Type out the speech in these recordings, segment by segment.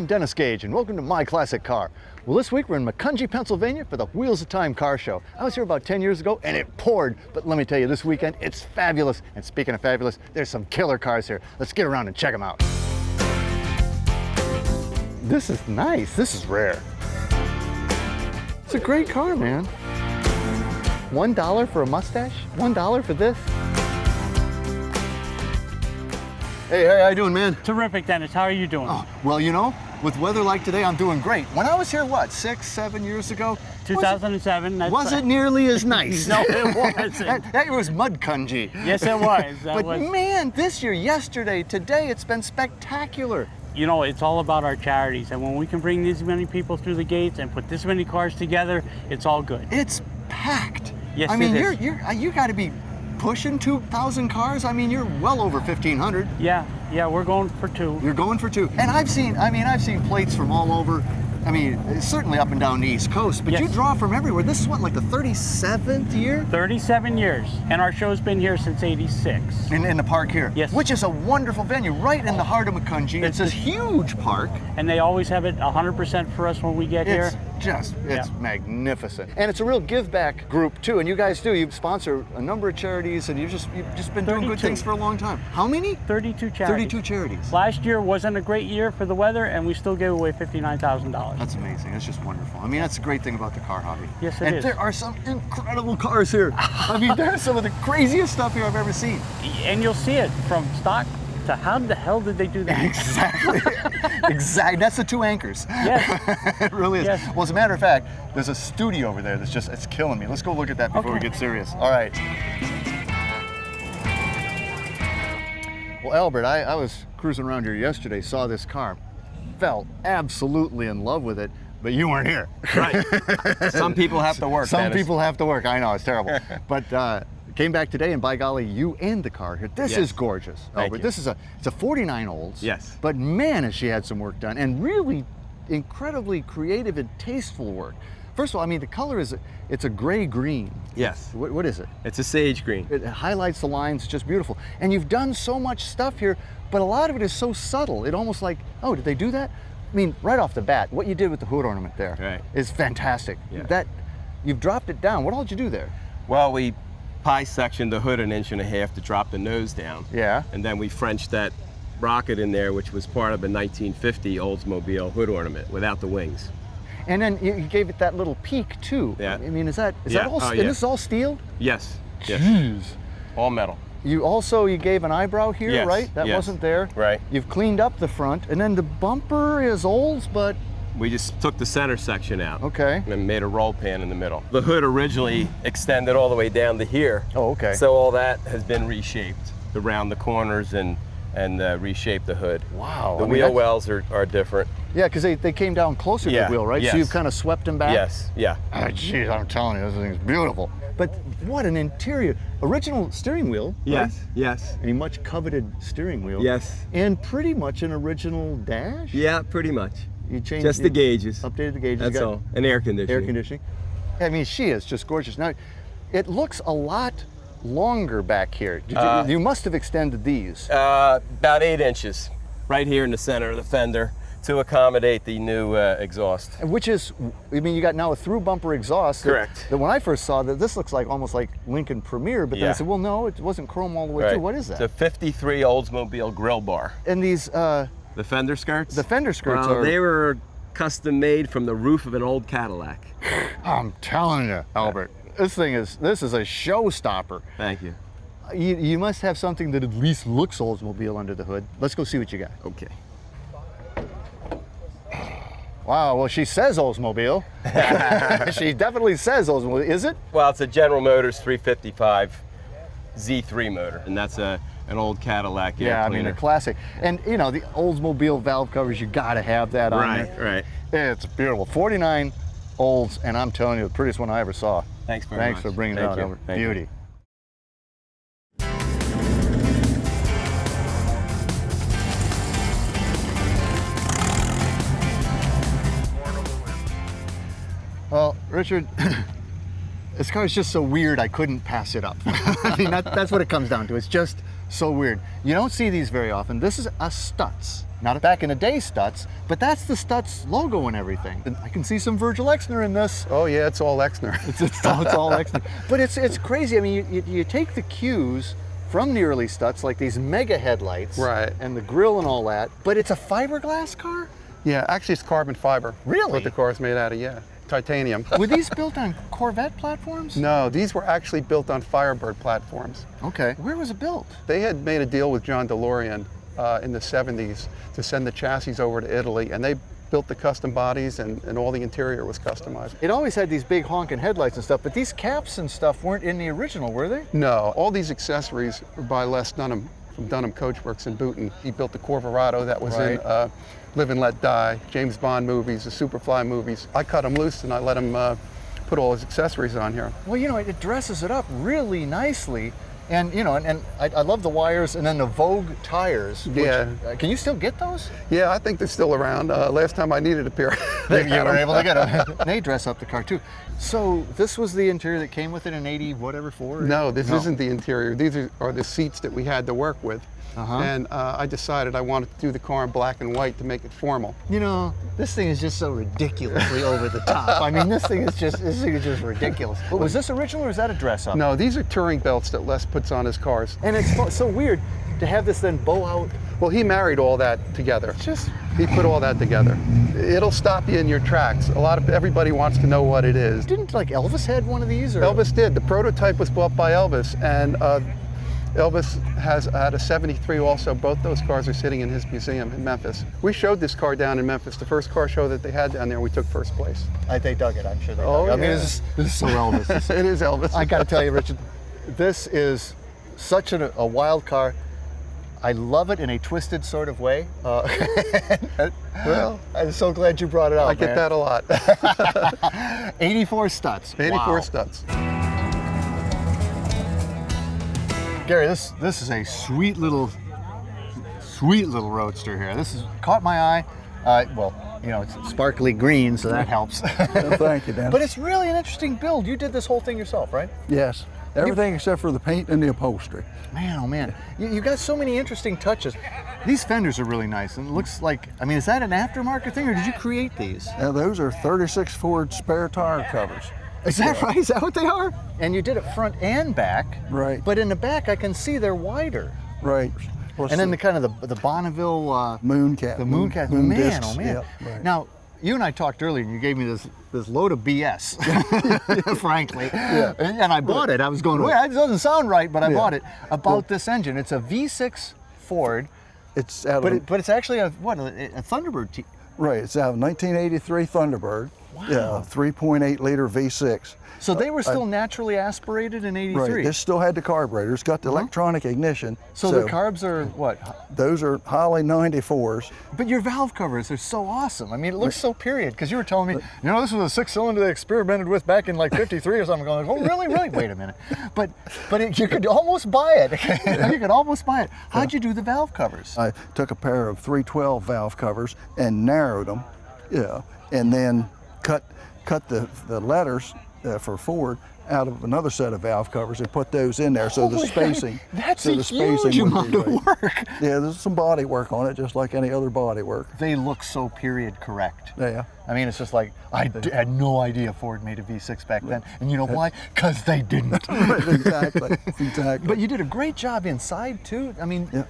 I'm Dennis Gage, and welcome to My Classic Car. Well, this week we're in Macungie, Pennsylvania for the Wheels of Time car show. I was here about 10 years ago and it poured, but let me tell you, this weekend it's fabulous. And speaking of fabulous, there's some killer cars here. Let's get around and check them out. This is nice. This is rare. It's a great car, man. $1 for a mustache? $1 for this? Hey, how you doing, man? Terrific, Dennis. How are you doing? Oh, well, you know, with weather like today, I'm doing great. When I was here, what, 6, 7 years ago? 2007. Wasn't nearly as nice. No, it wasn't. that was Macungie. Yes, it was. But man, this year, yesterday, today, it's been spectacular. You know, it's all about our charities, and when we can bring this many people through the gates and put this many cars together, it's all good. It's packed. Yes, I mean, it is. you got to be pushing 2,000 cars. I mean, you're well over 1,500. Yeah, we're going for 2. You're going for 2. And I've seen plates from all over. I mean, certainly up and down the East Coast, but yes. You draw from everywhere. This is what, like the 37th year? 37 years, and our show's been here since '86. In the park here? Yes. Which is a wonderful venue, right in the heart of Macungie. It's a huge park. And they always have it 100% for us when we get here. It's magnificent. And it's a real give back group too, and you guys do. You sponsor a number of charities, and you've just been doing good things for a long time. How many? 32 charities. 32 charities. Last year wasn't a great year for the weather, and we still gave away $59,000. That's amazing. That's just wonderful. I mean, that's the great thing about the car hobby. Yes, it is. And there are some incredible cars here. I mean, there's some of the craziest stuff here I've ever seen. And you'll see it from stock to how the hell did they do that? Exactly. Exactly. That's the 2 anchors. Yes. It really is. Yes. Well, as a matter of fact, there's a studio over there that's it's killing me. Let's go look at that before we get serious. All right. Well, Albert, I was cruising around here yesterday, saw this car, fell absolutely in love with it, but you weren't here. Right. Some people have to work. Some people have to work. I know, it's terrible. But came back today, and by golly, you and the car here. This is gorgeous, Albert. This is it's a 49 Olds. Yes. But man, has she had some work done, and really incredibly creative and tasteful work. First of all, I mean, the color it's a gray green. Yes. What is it? It's a sage green. It highlights the lines, it's just beautiful. And you've done so much stuff here, but a lot of it is so subtle. It almost like, oh, did they do that? I mean, right off the bat, what you did with the hood ornament there is fantastic. Yeah. You've dropped it down. What all did you do there? Well, we pie sectioned the hood 1.5 inches to drop the nose down. Yeah. And then we Frenched that rocket in there, which was part of a 1950 Oldsmobile hood ornament without the wings. And then you gave it that little peak too. Yeah. I mean, is that all? And this is all steel? Yes. Jeez. All metal. You gave an eyebrow here, right? That wasn't there. Right. You've cleaned up the front, and then the bumper is Olds, but we just took the center section out. Okay. And made a roll pan in the middle. The hood originally extended all the way down to here. Oh, okay. So all that has been reshaped around the corners and reshaped the hood. Wow. The wheel wells are different. Yeah, because they came down closer to the wheel, right? Yes. So you've kind of swept them back? Yes, yeah. Oh, geez, I'm telling you, this thing is beautiful. But what an interior. Original steering wheel. Yes, right? yes. A much coveted steering wheel. Yes. And pretty much an original dash? Yeah, pretty much. You changed just the gauges. Updated the gauges. That's all. And air conditioning. Air conditioning. I mean, she is just gorgeous. Now, it looks a lot longer back here. You must have extended these. About 8 inches, right here in the center of the fender, to accommodate the new exhaust. Which is, I mean, you got now a through bumper exhaust. Correct. That when I first saw that, this looks like almost like Lincoln Premier, but then I said, well, no, it wasn't chrome all the way through. What is that? It's a 53 Oldsmobile grill bar. And these, the fender skirts? The fender skirts are... They were custom made from the roof of an old Cadillac. I'm telling you, Albert, this is a showstopper. Thank you. You must have something that at least looks Oldsmobile under the hood. Let's go see what you got. Okay. Wow, well, she says Oldsmobile. She definitely says Oldsmobile. Is it? Well, it's a General Motors 355 Z3 motor, and that's an old Cadillac air cleaner. I mean, a classic. And, you know, the Oldsmobile valve covers, you got to have that on there. Right. It's beautiful. 49 Olds, and I'm telling you, the prettiest one I ever saw. Thanks very much. Thanks for bringing it out, Albert. Beauty. Well, Richard, this car is just so weird I couldn't pass it up. I mean, that's what it comes down to. It's just so weird. You don't see these very often. This is a Stutz. not back in the day Stutz, but that's the Stutz logo and everything. And I can see some Virgil Exner in this. Oh yeah, it's all Exner. It's all Exner. But it's crazy. I mean, you take the cues from the early Stutz, like these mega headlights, Right. and the grill and all that, but it's a fiberglass car? Yeah, actually it's carbon fiber. Really? What the car is made out of, yeah. Titanium. Were these built on Corvette platforms? No, these were actually built on Firebird platforms. Okay. Where was it built? They had made a deal with John DeLorean in the 70s to send the chassis over to Italy, and they built the custom bodies, and all the interior was customized. It always had these big honking headlights and stuff, but these caps and stuff weren't in the original, were they? No, all these accessories were by Les Dunham from Dunham Coachworks in Booton. He built the Corvorado that was Right. in Live and Let Die, James Bond movies, the Superfly movies. I cut him loose and I let him put all his accessories on here. Well, you know, it dresses it up really nicely. And, you know, and I love the wires and then the Vogue tires. Which, Yeah. Can you still get those? Yeah, I think they're still around. Last time I needed a pair. You were able to get them. They dress up the car too. So this was the interior that came with it in 80 whatever 4? No, this isn't the interior. These are the seats that we had to work with. And I decided I wanted to do the car in black and white to make it formal. You know, this thing is just so ridiculously over the top. I mean, this thing is just ridiculous. But was this original or is that a dress up? No, these are touring belts that Les puts on his cars. And it's so weird to have this then bow out. Well, he married all that together. He put all that together. It'll stop you in your tracks. Everybody wants to know what it is. Didn't like Elvis had one of these? Or? Elvis did. The prototype was bought by Elvis, and Elvis has had a 73 also. Both those cars are sitting in his museum in Memphis. We showed this car down in Memphis. The first car show that they had down there, we took first place. They dug it, I'm sure they Oh, dug it. I mean, yeah. this is so Elvis. It is Elvis. I gotta tell you, Richard, this is such a wild car. I love it in a twisted sort of way. Well, I'm so glad you brought it out, I get that a lot. 84 Stutz. 84 Wow. Stutz. Gary, this is a sweet little Roadster here. This has caught my eye. Well, you know, it's sparkly green, so that helps. Well, thank you, Dan. But it's really an interesting build. You did this whole thing yourself, right? Yes, everything except for the paint and the upholstery. Man, oh man, you got so many interesting touches. These fenders are really nice, and it looks like, I mean, is that an aftermarket thing, or did you create these? Now, those are 36 Ford spare tire covers. Is that right? Is that what they are? And you did it front and back. Right. But in the back, I can see they're wider. Right. Plus And then the kind of the Bonneville moon cap. the moon cap. moon Man, discs. oh man. Yep, right. Now, you and I talked earlier, and you gave me this load of BS, frankly. Yeah. And I bought it. I was going, wait, that doesn't sound right, but I Yeah. bought it about this engine. It's a V6 Ford, It's out but of but it's actually a Thunderbird. right. It's out of 1983 Thunderbird. Wow. Yeah, 3.8 liter V6. So they were still naturally aspirated in '83. Right. This still had the carburetor. It's got the electronic ignition. So the carbs are what? Those are Holley 94s. But your valve covers are so awesome. I mean, it looks so period, because you were telling me, you know, this was a 6-cylinder they experimented with back in like 53 or something. Going, oh, really? Wait a minute. But you could almost buy it. You could almost buy it. How'd you do the valve covers? I took a pair of 312 valve covers and narrowed them, yeah, and then cut the letters for Ford out of another set of valve covers and put those in there, so the Holy spacing. heck, that's so a the spacing huge would amount be of right. work. Yeah, there's some body work on it, just like any other body work. They look so period correct. Yeah. I mean, it's just like, I had no idea Ford made a V6 back then. And you know why? Because they didn't. Right, exactly. Exactly. But you did a great job inside too. I mean, Yeah.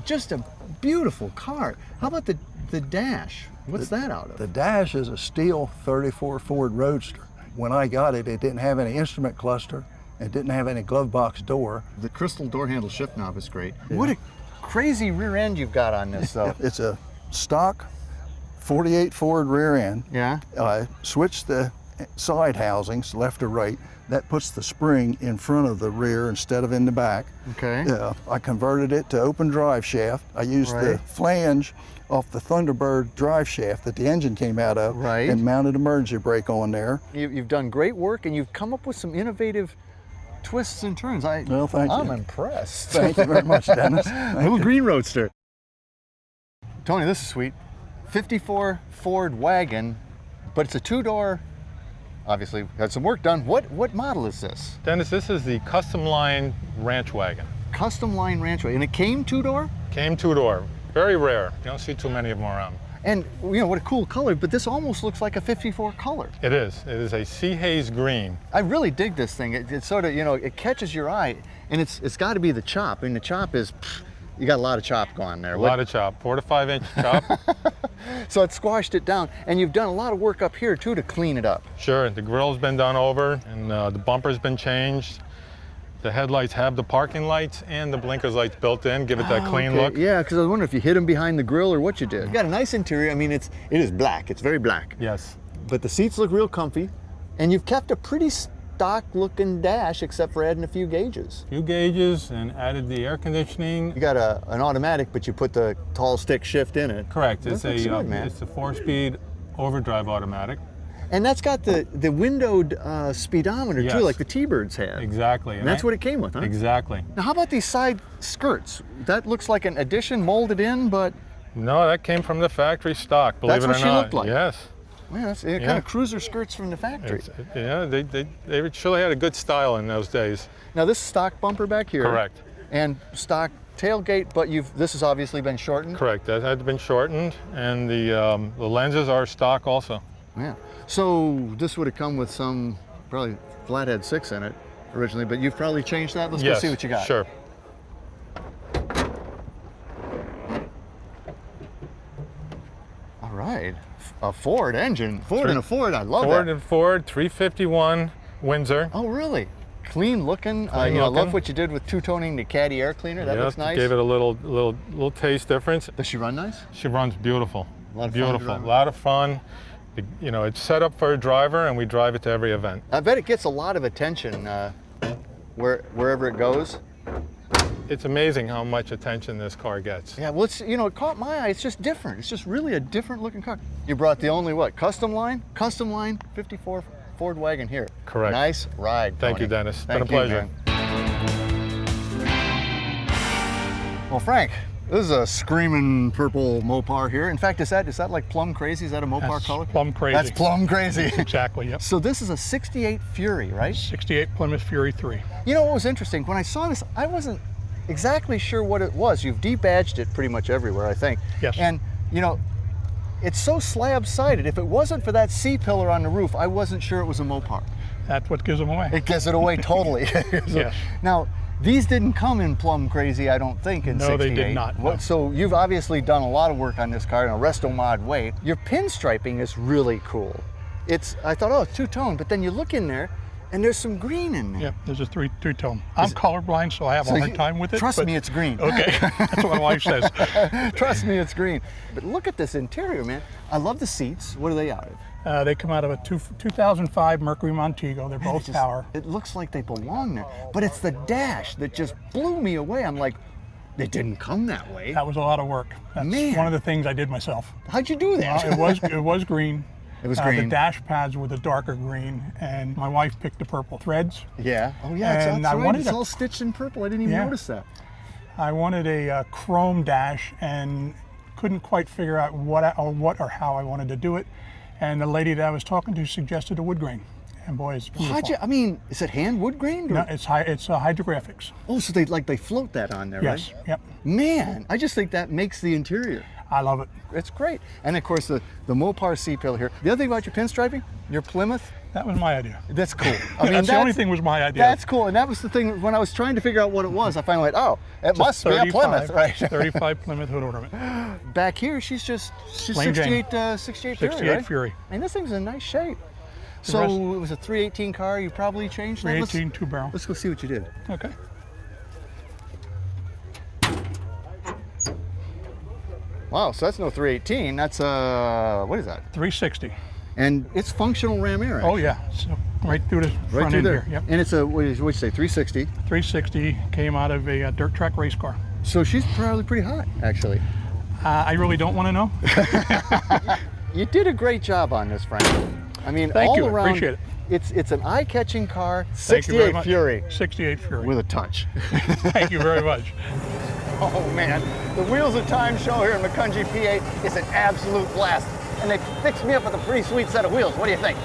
just a beautiful car. How about the dash? What's that out of? The dash is a steel 34 Ford Roadster. When I got it, it didn't have any instrument cluster. It didn't have any glove box door. The crystal door handle shift knob is great. What a crazy rear end you've got on this, though. It's a stock 48 Ford rear end. Yeah. I switched the side housings left to right. That puts the spring in front of the rear instead of in the back. Okay. Yeah, I converted it to open drive shaft. I used the Right. flange off the Thunderbird drive shaft that the engine came out of, Right. and mounted emergency brake on there. You've done great work, and you've come up with some innovative twists and turns. Well, thank you. I'm impressed. Thank you very much, Dennis. Thank Little you. green Roadster. Tony, this is sweet. 54 Ford Wagon, but it's a two-door. Obviously, had some work done. What model is this? Dennis, this is the Customline Ranch Wagon. Customline Ranch Wagon, and it came two-door? Came two-door. Very rare. You don't see too many of them around. And you know, what a cool color, but this almost looks like a 54 color. It is. It is a sea haze green. I really dig this thing. It's sort of, you know, it catches your eye, and it's got to be the chop. I mean, the chop is, you got a lot of chop going there. A lot of chop, 4 to 5 inch chop. So it squashed it down, and you've done a lot of work up here too to clean it up. Sure, the grill's been done over, and the bumper's been changed. The headlights have the parking lights and the blinkers lights built in, give it that clean look. Yeah, because I was wondering if you hit them behind the grill or what you did. You got a nice interior. I mean, it is black. It's very black. Yes. But the seats look real comfy, and you've kept a pretty stock-looking dash, except for adding a few gauges. Few gauges and added the air conditioning. You got an automatic, but you put the tall stick shift in it. Correct. It's That looks good, man. it's a 4-speed overdrive automatic. And that's got the windowed speedometer Yes. too, like the T-Birds had. Exactly. And that's what it came with, huh? Exactly. Now, how about these side skirts? That looks like an addition molded in, but No, that came from the factory stock, believe That's it or what she not. looked like. Yes. man, that's kind of cruiser skirts from the factory. Yeah, they surely had a good style in those days. Now this stock bumper back here. Correct. And stock tailgate, but this has obviously been shortened. Correct. That had been shortened, and the lenses are stock also. Yeah. So this would have come with some probably flathead 6 in it originally, but you've probably changed that. Let's go see what you got. Sure. All right. A Ford engine. Ford and a Ford. I love Ford that. and Ford 351 Windsor. Oh, really? Clean looking. I looking. love what you did with two-toning the caddy air cleaner. That looks nice. Gave it a little taste difference. Does she run nice? She runs beautiful. A lot of fun to Beautiful. drive. A lot of fun. You know, it's set up for a driver, and we drive it to every event. I bet it gets a lot of attention wherever it goes. It's amazing how much attention this car gets. Yeah, well, it caught my eye. It's just different. It's just really a different looking car. You brought the only Customline 54 Ford Wagon here. Correct. Nice ride. Thank Tony. you, Dennis. It's Thank been a pleasure. man. Well, Frank, this is a screaming purple Mopar here. In fact, is that like plum crazy? Is that a Mopar That's color? plum crazy. That's plum crazy. Exactly, yep. So this is a 68 Fury, right? 68 Plymouth Fury 3. You know what was interesting? When I saw this, I wasn't exactly sure what it was. You've debadged it pretty much everywhere, I think. Yes. And, it's so slab-sided. If it wasn't for that C-pillar on the roof, I wasn't sure it was a Mopar. That's what gives them away. It gives it away totally. Yes. Now, these didn't come in plum crazy, I don't think, in 68. No, they did not, no. So you've obviously done a lot of work on this car in a resto-mod way. Your pinstriping is really cool. I thought, oh, two-tone, but then you look in there, and there's some green in there. Yep, there's a three-tone. I'm colorblind, so I have a hard time with it. Trust me, it's green. Okay, that's what my wife says. Trust me, it's green. But look at this interior, man. I love the seats. What are they out of? They come out of a 2005 Mercury Montego. They're both power. It looks like they belong there. But it's the dash that just blew me away. I'm like, they didn't come that way. That was a lot of work. That's Man. one of the things I did myself. How'd you do that? It was green. It was The green. dash pads were the darker green, and my wife picked the purple threads. Yeah. Oh, yeah. And That's I right. wanted It's a- all stitched in purple. I didn't even Yeah. notice that. I wanted a chrome dash and couldn't quite figure out what or how I wanted to do it. And the lady that I was talking to suggested a wood grain. And boy, it's beautiful. Is it hand wood grained? Or? No, it's hydrographics. Oh, so they float that on there, Yes, right? yep. Man, I just think that makes the interior. I love it. It's great. And of course, the Mopar C-pillar here. The other thing about your pinstriping, your Plymouth, That was my idea. that's cool. That's the only thing was my idea. That's cool. And that was the thing, when I was trying to figure out what it was, I finally went, oh, it must be a 35 Plymouth, right? 35 Plymouth hood ornament. Back here, she's Plain 68 Jane. 68 Fury, 68 right? Fury. And this thing's in nice shape. So rest- it was a 318 car, you probably changed that? 318 two-barrel. Let's go see what you did. Okay. Wow, so that's no 318, that's what is that? 360. And it's functional ram air, Oh actually. yeah, so right through the Right front through end there. here. Yep. And it's a, what'd you say, 360? 360 came out of a dirt track race car. So she's probably pretty hot, actually. I really don't want to know. You did a great job on this, Frank. I mean, Thank all you, I around, appreciate it. It's an eye-catching car, Thank you very 68 much. Fury, 68 Fury. with a touch. Thank you very much. Oh man, the Wheels of Time show here in Macungie, PA is an absolute blast. And they fixed me up with a pretty sweet set of wheels. What do you think?